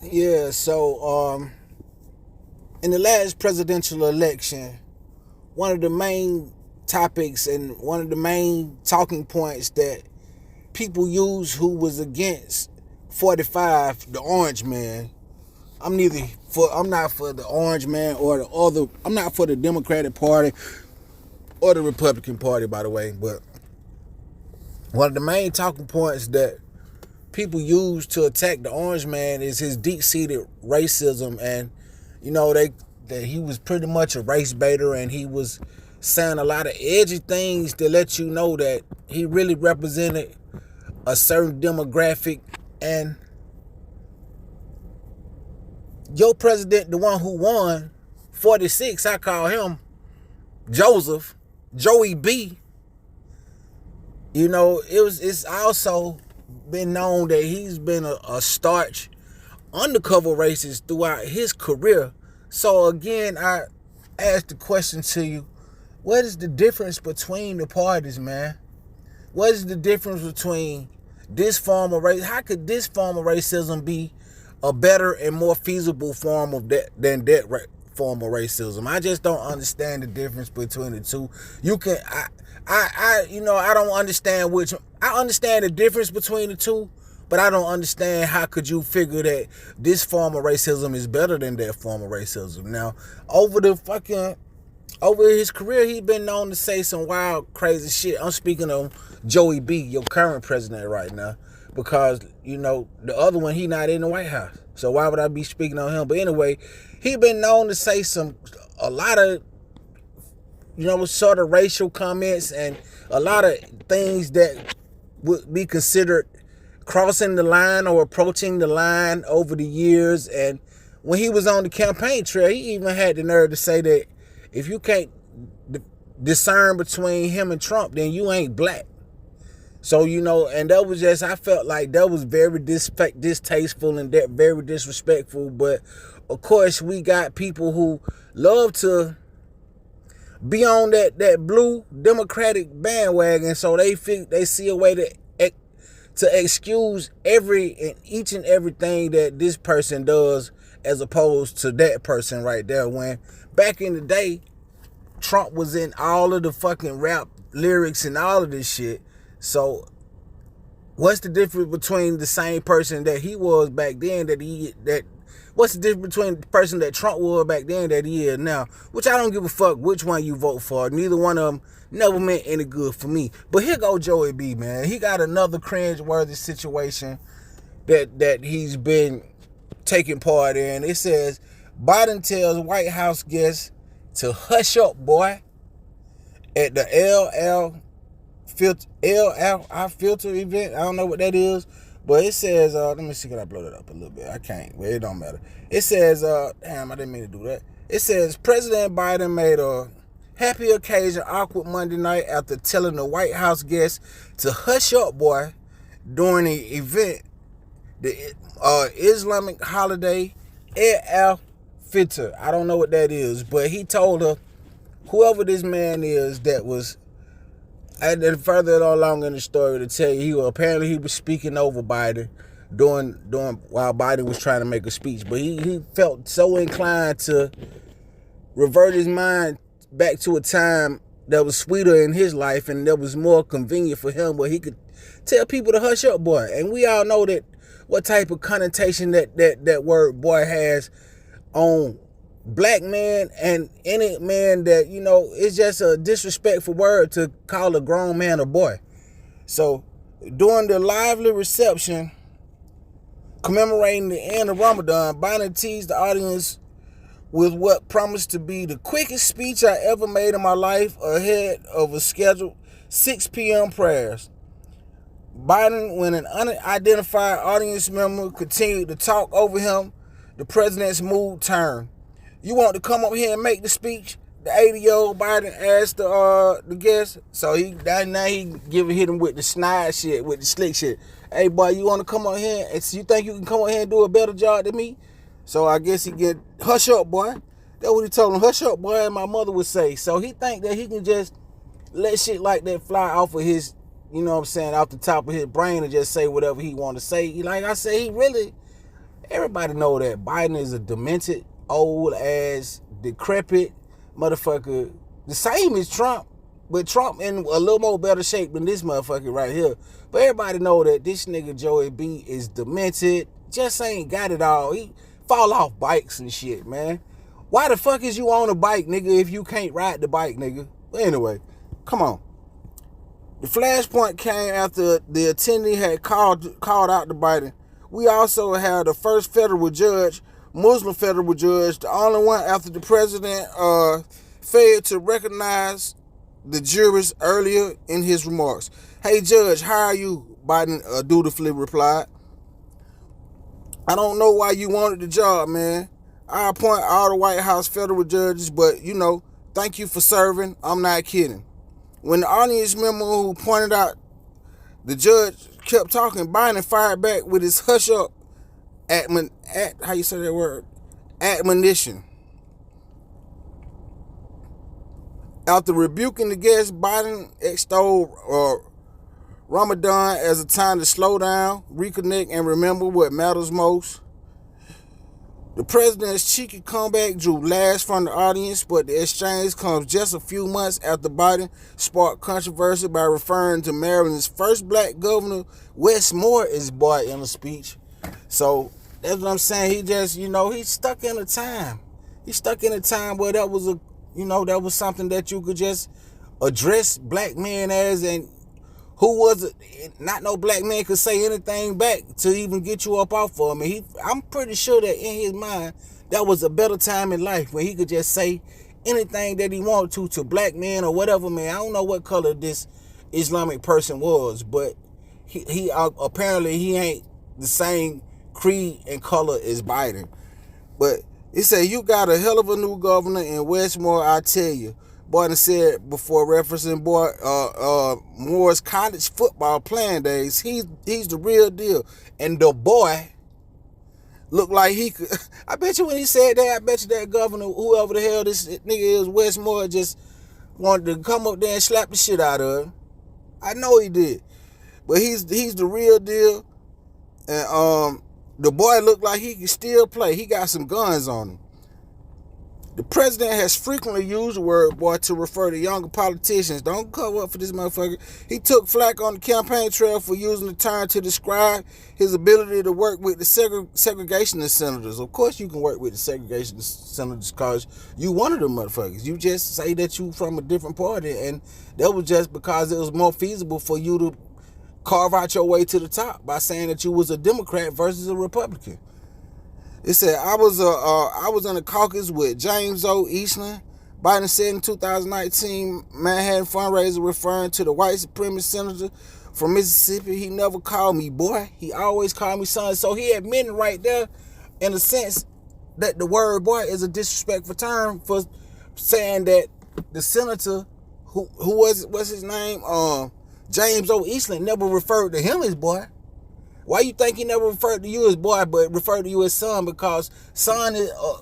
Yeah, so in the last presidential election, one of the main topics and one of the main talking points that people use who was against 45, the orange man. I'm not for the orange man or the other. I'm not for the Democratic Party or the Republican Party, by the way. But one of the main talking points that people use to attack the orange man is his deep-seated racism, and that he was pretty much a race baiter, and he was saying a lot of edgy things to let you know that he really represented a certain demographic. And your president, the one who won 46, I call him Joseph, Joey B. It's also been known that he's been a starch undercover racist throughout his career. So again, I ask the question to you: what is the difference between the parties, man? What is the difference between this form of race? How could this form of racism be a better and more feasible form of that than that form of racism? I just don't understand the difference between the two. I don't understand which. I understand the difference between the two, but I don't understand how could you figure that this form of racism is better than that form of racism. Now, over his career, he's been known to say some wild, crazy shit. I'm speaking of Joey B, your current president right now, because, the other one, he not in the White House. So why would I be speaking on him? But anyway, he been known to say a lot of, sort of racial comments and a lot of things that would be considered crossing the line or approaching the line over the years. And when he was on the campaign trail, he even had the nerve to say that if you can't discern between him and Trump, then you ain't black. So, and that was I felt like that was very distasteful and that very disrespectful. But of course, we got people who love to be on that blue Democratic bandwagon, so they see a way to excuse each and everything that this person does, as opposed to that person right there. When back in the day, Trump was in all of the fucking rap lyrics and all of this shit. So what's the difference between the same person that he was back then what's the difference between the person that Trump was back then that he is now? Which I don't give a fuck which one you vote for. Neither one of them never meant any good for me. But here go Joey B, man. He got another cringe-worthy situation that he's been taking part in. It says, Biden tells White House guests to hush up, boy, at the LL filter event. I don't know what that is. But it says, let me see, can I blow that up a little bit? I can't, but it don't matter. It says, damn, I didn't mean to do that. It says, President Biden made a happy occasion awkward Monday night after telling the White House guests to hush up, boy, during the event, the Islamic holiday, Eid al-Fitr. I don't know what that is, but he told her, whoever this man is that was, and then further along in the story to tell you, apparently he was speaking over Biden during while Biden was trying to make a speech, but he felt so inclined to revert his mind back to a time that was sweeter in his life and that was more convenient for him, where he could tell people to hush up, boy. And we all know that what type of connotation that word boy has on black man and any man, that it's just a disrespectful word to call a grown man a boy. So during the lively reception commemorating the end of Ramadan, Biden teased the audience with what promised to be the quickest speech I ever made in my life ahead of a scheduled 6 p.m. prayers. Biden, when an unidentified audience member continued to talk over him, the president's mood turned. You want to come up here and make the speech? The 80-year-old Biden asked the guest. So now he hit him with the snide shit, with the slick shit. Hey, boy, you want to come up here? And you think you can come up here and do a better job than me? So I guess he get, hush up, boy. That's what he told him, hush up, boy, and my mother would say. So he think that he can just let shit like that fly off of his, off the top of his brain and just say whatever he want to say. Like I say, he really Everybody know that Biden is a demented, old ass, decrepit motherfucker. The same as Trump, but Trump in a little more better shape than this motherfucker right here. But everybody know that this nigga Joey B is demented, just ain't got it all. He fall off bikes and shit, man. Why the fuck is you on a bike, nigga, if you can't ride the bike, nigga? But anyway, come on. The flashpoint came after the attendee had called out the Biden. We also had the first federal judge, Muslim federal judge, the only one after the president failed to recognize the jurors earlier in his remarks. Hey, Judge, how are you? Biden dutifully replied. I don't know why you wanted the job, man. I appoint all the White House federal judges, but, thank you for serving. I'm not kidding. When the audience member who pointed out the judge kept talking, Biden fired back with his hush up how you say that word? Admonition. After rebuking the guest, Biden extolled Ramadan as a time to slow down, reconnect, and remember what matters most. The president's cheeky comeback drew laughs from the audience, but the exchange comes just a few months after Biden sparked controversy by referring to Maryland's first black governor, Wes Moore, as boy in a speech. So that's what I'm saying. He just, he's stuck in a time. He's stuck in a time where that was something that you could just address black men as, and who was it? Not no black man could say anything back to even get you up off of him. I'm pretty sure that in his mind, that was a better time in life where he could just say anything that he wanted to black men or whatever, man. I don't know what color this Islamic person was, but he apparently he ain't the same creed and color as Biden. But it said, you got a hell of a new governor in Westmore, I tell you. Biden said before referencing Moore's college football playing days. He's the real deal. And the boy looked like he could. I bet you when he said that, I bet you that governor, whoever the hell this nigga is, Wes Moore, just wanted to come up there and slap the shit out of him. I know he did. But he's the real deal. And the boy looked like he could still play. He got some guns on him. The president has frequently used the word boy to refer to younger politicians. Don't cover up for this motherfucker. He took flack on the campaign trail for using the term to describe his ability to work with the segregationist senators. Of course you can work with the segregationist senators because you one of them motherfuckers. You just say that you from a different party, and that was just because it was more feasible for you to carve out your way to the top by saying that you was a Democrat versus a Republican. It said, I was in the caucus with James O. Eastland. Biden said in 2019 Manhattan fundraiser referring to the white supremacist senator from Mississippi. He never called me boy. He always called me son. So he admitted right there in a sense that the word boy is a disrespectful term for saying that the senator what's his name? James O. Eastland never referred to him as boy. Why you think he never referred to you as boy, but referred to you as son? Because son,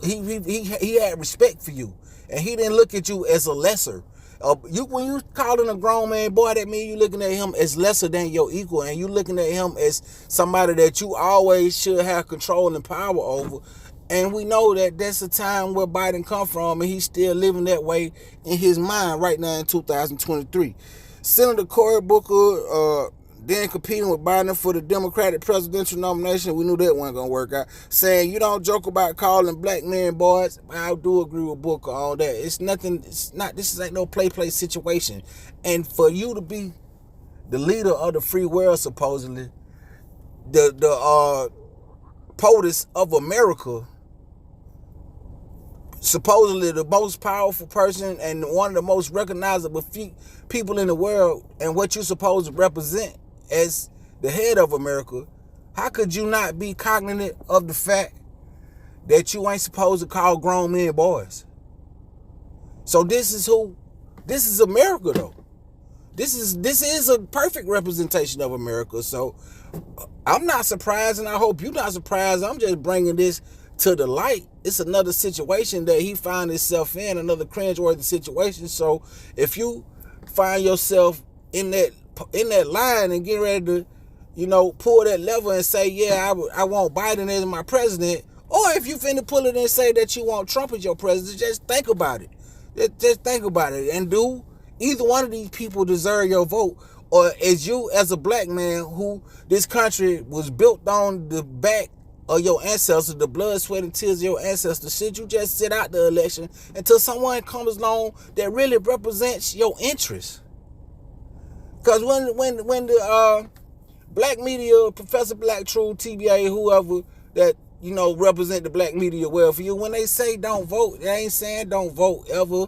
he had respect for you, and he didn't look at you as a lesser. When you calling a grown man boy, that means you looking at him as lesser than your equal, and you looking at him as somebody that you always should have control and power over. And we know that that's a time where Biden come from, and he's still living that way in his mind right now in 2023. Senator Cory Booker, then competing with Biden for the Democratic presidential nomination, we knew that wasn't going to work out, saying you don't joke about calling black men boys. I do agree with Booker on that. This ain't no play situation. And for you to be the leader of the free world, supposedly, the POTUS of America, supposedly the most powerful person and one of the most recognizable people in the world, and what you're supposed to represent as the head of America, how could you not be cognizant of the fact that you ain't supposed to call grown men boys? So this is America though. This is a perfect representation of America. So I'm not surprised, and I hope you're not surprised. I'm just bringing this to the light. It's another situation that he found himself in, another cringeworthy situation. So if you find yourself in that line and getting ready to, pull that lever and say, yeah, I want Biden as my president. Or if you finna pull it and say that you want Trump as your president, just think about it. Just think about it. And do either one of these people deserve your vote? Or is you, as a black man, who this country was built on the back of your ancestors, the blood, sweat, and tears of your ancestors, should you just sit out the election until someone comes along that really represents your interests? Because when the black media, Professor Black True, TBA, whoever that represent the black media well for you, when they say don't vote, they ain't saying don't vote ever.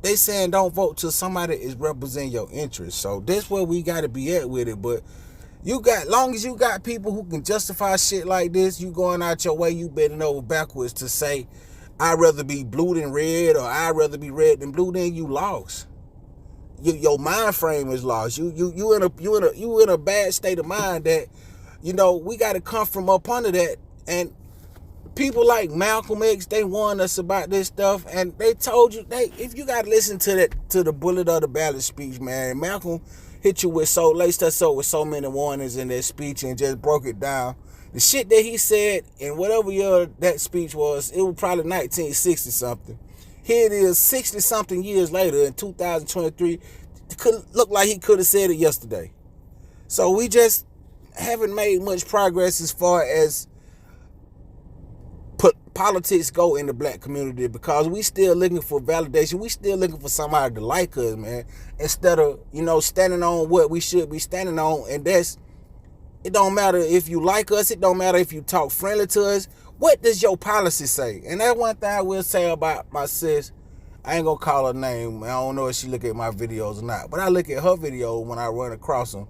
They saying don't vote till somebody is representing your interests. So that's where we got to be at with it. But long as you got people who can justify shit like this, you going out your way, you bending over backwards to say, I'd rather be blue than red, or I'd rather be red than blue, then you lost. Your mind frame is lost. You in a bad state of mind that, we got to come from up under that. And people like Malcolm X, they warned us about this stuff, and they told you, if you got to listen to the bullet of the ballot speech, man. Malcolm hit you laced us up with so many warnings in that speech and just broke it down. The shit that he said in whatever year that speech was, it was probably 1960 something. Here it is, 60 something years later in 2023. It could look like he could have said it yesterday. So we just haven't made much progress as far as politics go in the black community, because we still looking for validation. We still looking for somebody to like us, man, instead of standing on what we should be standing on. And it don't matter if you like us, it don't matter if you talk friendly to us. What does your policy say? And that's one thing I will say about my sis. I ain't gonna call her name. I don't know if she look at my videos or not, but I look at her video when I run across them.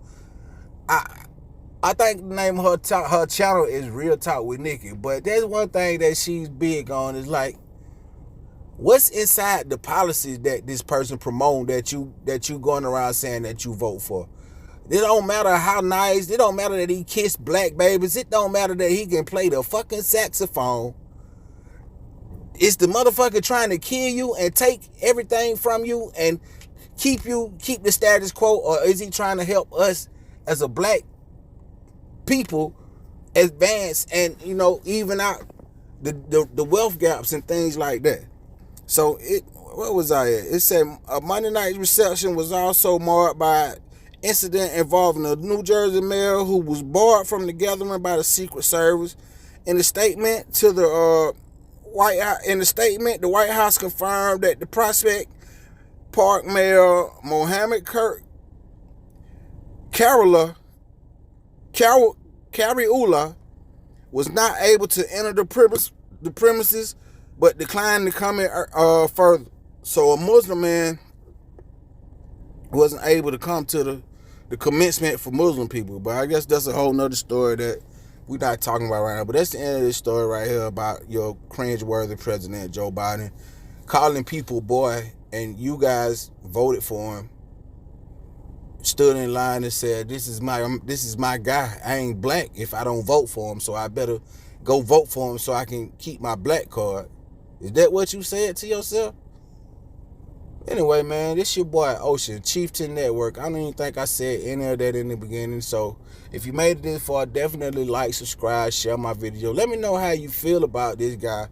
I think the name of her channel is Real Talk with Nikki. But there's one thing that she's big on, is like, what's inside the policies that this person promote that you going around saying that you vote for? It don't matter how nice. It don't matter that he kissed black babies. It don't matter that he can play the fucking saxophone. It's the motherfucker trying to kill you and take everything from you and keep the status quo, or is he trying to help us as a black people advance and even out the wealth gaps and things like that? So where was I at? It said a Monday night reception was also marred by incident involving a New Jersey mayor who was barred from the gathering by the Secret Service. In the statement to the White House, the White House confirmed that the Prospect Park Mayor Mohammed Kariullah was not able to enter the premises, but declined to come in further. So a Muslim man wasn't able to come to the commencement for Muslim people. But I guess that's a whole nother story that we're not talking about right now. But that's the end of this story right here about your cringeworthy president, Joe Biden, calling people boy, and you guys voted for him, stood in line and said, this is my guy. I ain't black if I don't vote for him, so I better go vote for him so I can keep my black card. Is that what you said to yourself? Anyway, man, this your boy Ocean, Chieftain Network. I don't even think I said any of that in the beginning. So if you made it this far, definitely like, subscribe, share my video. Let me know how you feel about this guy.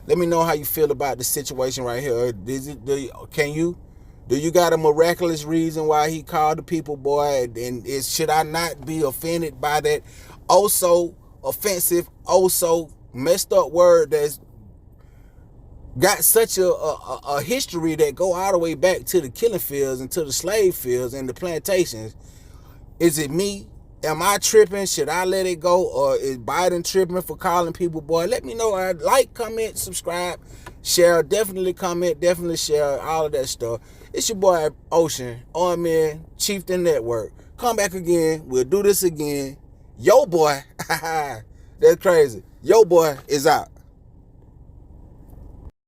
Let me know how you feel about the situation right here. Do you got a miraculous reason why he called the people boy? And should I not be offended by that also offensive, also messed up word that's got such a history that go all the way back to the killing fields and to the slave fields and the plantations? Is it me? Am I tripping? Should I let it go? Or is Biden tripping for calling people boy? Let me know. Like, comment, subscribe, share. Definitely comment, definitely share, all of that stuff. It's your boy Ocean, man, Chieftain Network. Come back again. We'll do this again. Yo boy. That's crazy. Yo boy is out.